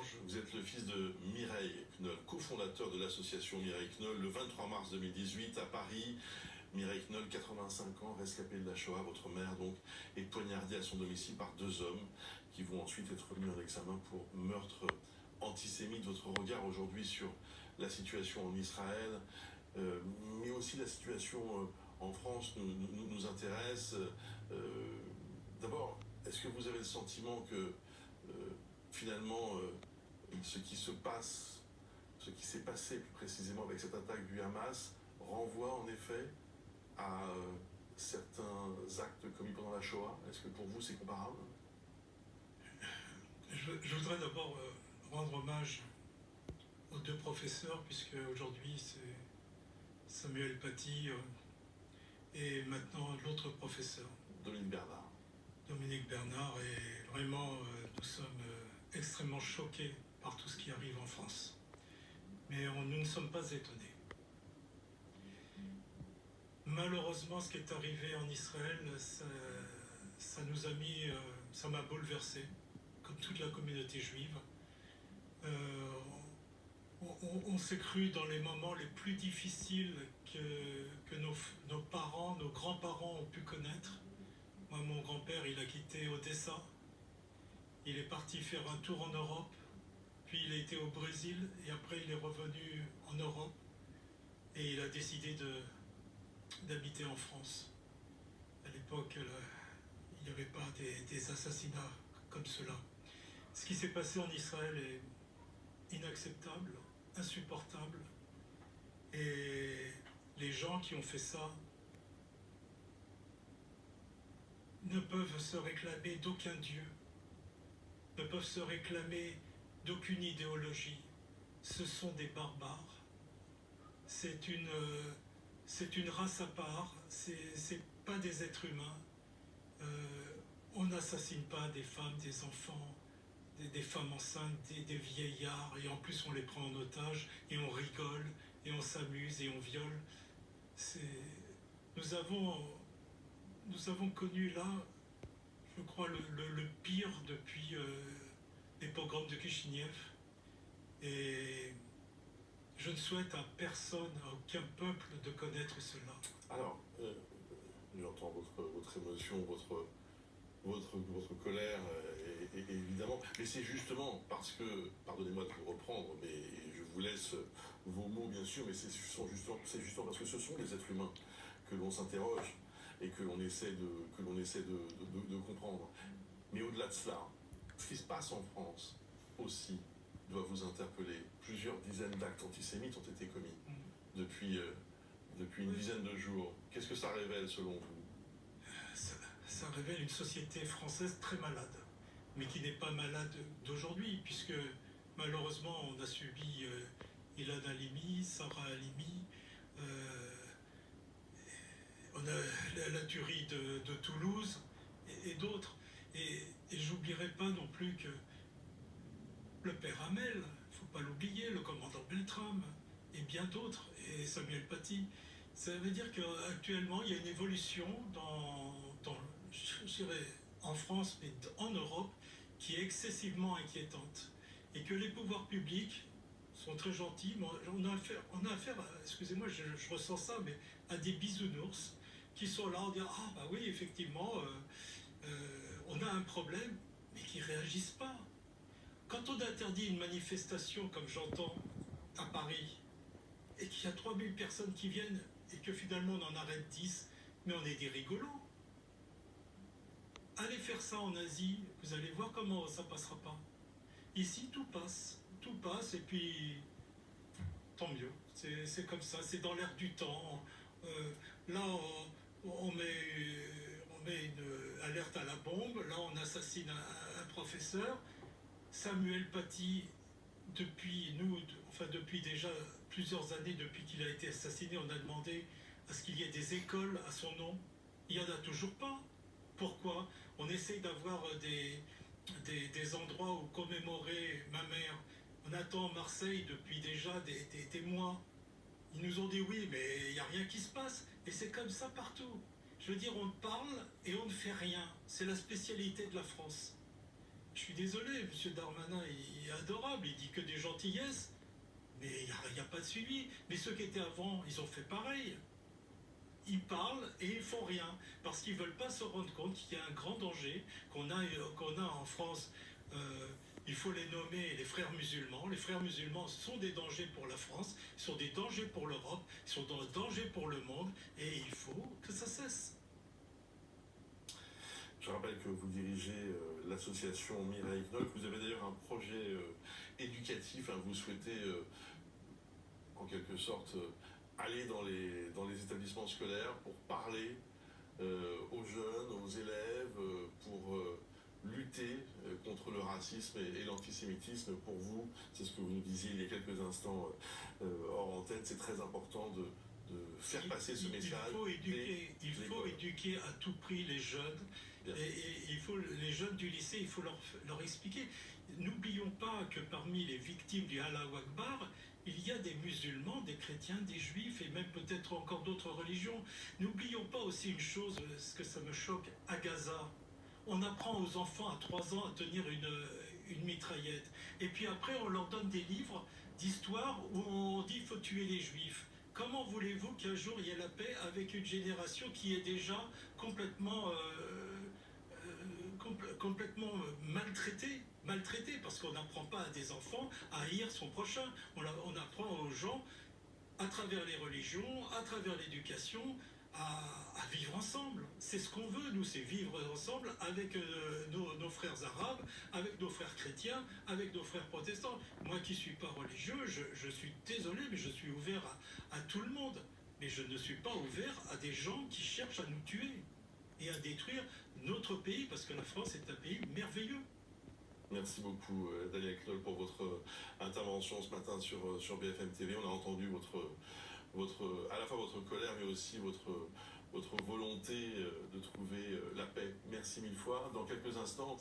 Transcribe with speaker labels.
Speaker 1: Georges, vous êtes le fils de Mireille Knoll, cofondateur de l'association Mireille Knoll. Le 23 mars 2018, à Paris, Mireille Knoll, 85 ans, rescapée de la Shoah, votre mère donc, est poignardée à son domicile par deux hommes qui vont ensuite être mis en examen pour meurtre antisémite. Votre regard aujourd'hui sur la situation en Israël, mais aussi la situation en France nous intéresse. D'abord, est-ce que vous avez le sentiment que finalement ce qui se passe, ce qui s'est passé plus précisément avec cette attaque du Hamas renvoie en effet à certains actes commis pendant la Shoah? Est-ce que pour vous c'est comparable?
Speaker 2: Je voudrais d'abord rendre hommage aux deux professeurs, puisque aujourd'hui c'est Samuel Paty et maintenant l'autre professeur, Dominique Bernard, et vraiment nous sommes extrêmement choqués par tout ce qui arrive en France. Mais nous ne sommes pas étonnés. Malheureusement, ce qui est arrivé en Israël, ça nous a mis, ça m'a bouleversé, comme toute la communauté juive. On s'est cru dans les moments les plus difficiles que nos parents, nos grands-parents ont pu connaître. Moi, mon grand-père, il a quitté Odessa. Il est parti faire un tour en Europe. Puis il a été au Brésil. Et après, il est revenu en Europe. Et il a décidé d'habiter en France. À l'époque, il n'y avait pas des assassinats comme cela. Ce qui s'est passé en Israël est inacceptable, insupportable. Et les gens qui ont fait ça ne peuvent se réclamer d'aucun Dieu, ne peuvent se réclamer d'aucune idéologie. Ce sont des barbares. C'est une race à part, c'est pas des êtres humains. On n'assassine pas des femmes, des enfants, des femmes enceintes, des vieillards, et en plus on les prend en otage, et on rigole, et on s'amuse, et on viole. Nous avons connu là, je crois, le pire depuis les pogroms de Kishinev. Et je ne souhaite à personne, à aucun peuple, de connaître cela.
Speaker 1: Alors, j'entends votre émotion, votre colère, et évidemment, mais c'est justement parce que, pardonnez-moi de vous reprendre, mais je vous laisse vos mots bien sûr, mais c'est justement parce que ce sont les êtres humains que l'on s'interroge et que l'on essaie de comprendre. Mais au-delà de cela, ce qui se passe en France aussi doit vous interpeller. Plusieurs dizaines d'actes antisémites ont été commis depuis une dizaine de jours. Qu'est-ce que ça révèle selon vous?
Speaker 2: Ça révèle une société française très malade, mais qui n'est pas malade d'aujourd'hui, puisque malheureusement on a subi Ilan Halimi, Sarah Halimi, on a la tuerie de Toulouse et d'autres. Et j'oublierai pas non plus que le père Hamel, il ne faut pas l'oublier, le commandant Beltrame, et bien d'autres, et Samuel Paty. Ça veut dire qu'actuellement, il y a une évolution je dirais, en France, mais en Europe, qui est excessivement inquiétante. Et que les pouvoirs publics sont très gentils. On a affaire excusez-moi, je ressens ça, mais à des bisounours qui sont là en disant « Ah, bah oui, effectivement, on a un problème », mais qui ne réagissent pas. Quand on interdit une manifestation, comme j'entends à Paris, et qu'il y a 3000 personnes qui viennent, et que finalement on en arrête 10, mais on est des rigolos. Allez faire ça en Asie, vous allez voir comment ça passera pas. Ici, tout passe, et puis tant mieux. C'est comme ça, c'est dans l'air du temps. Là, on met une alerte à la bombe. Là, on assassine un professeur. Samuel Paty, depuis déjà plusieurs années, depuis qu'il a été assassiné, on a demandé à ce qu'il y ait des écoles à son nom. Il n'y en a toujours pas. Pourquoi? On essaye d'avoir des endroits où commémorer ma mère. On attend Marseille depuis déjà des mois. Ils nous ont dit oui, mais il n'y a rien qui se passe. Et c'est comme ça partout. Je veux dire, on parle et on ne fait rien. C'est la spécialité de la France. Je suis désolé, M. Darmanin, adorable, il dit que des gentillesses, mais il n'y a pas de suivi. Mais ceux qui étaient avant, ils ont fait pareil. Ils parlent et ils font rien, parce qu'ils ne veulent pas se rendre compte qu'il y a un grand danger qu'on a en France. Il faut les nommer les frères musulmans. Les frères musulmans sont des dangers pour la France, ils sont des dangers pour l'Europe, ils sont des dangers pour le monde, et il faut que ça cesse.
Speaker 1: Je rappelle que vous dirigez l'association Mireille Knoll. Vous avez d'ailleurs un projet éducatif. Vous souhaitez, en quelque sorte, aller dans les établissements scolaires pour parler aux jeunes, aux élèves, pour lutter contre le racisme et l'antisémitisme. Pour vous, c'est ce que vous nous disiez il y a quelques instants hors antenne, c'est très important de faire passer ce message.
Speaker 2: Il faut éduquer à tout prix les jeunes. Et il faut, les jeunes du lycée, il faut leur expliquer. N'oublions pas que parmi les victimes du Allahu Akbar, il y a des musulmans, des chrétiens, des juifs et même peut-être encore d'autres religions. N'oublions pas aussi une chose, ce que ça me choque, à Gaza. On apprend aux enfants à 3 ans à tenir une mitraillette. Et puis après, on leur donne des livres d'histoire où on dit qu'il faut tuer les juifs. Comment voulez-vous qu'un jour il y ait la paix avec une génération qui est déjà complètement maltraitée, parce qu'on n'apprend pas à des enfants à haïr son prochain. On apprend aux gens, à travers les religions, à travers l'éducation, à vivre ensemble. C'est ce qu'on veut, nous, c'est vivre ensemble avec nos frères arabes, avec nos frères chrétiens, avec nos frères protestants. Moi qui ne suis pas religieux, je suis désolé, mais je suis ouvert à tout le monde. Mais je ne suis pas ouvert à des gens qui cherchent à nous tuer et à détruire notre pays, parce que la France est un pays merveilleux.
Speaker 1: Merci beaucoup Daniel Knoll pour votre intervention ce matin sur BFM TV. On a entendu à la fois votre colère mais aussi votre volonté de trouver la paix. Merci mille fois. Dans quelques instants,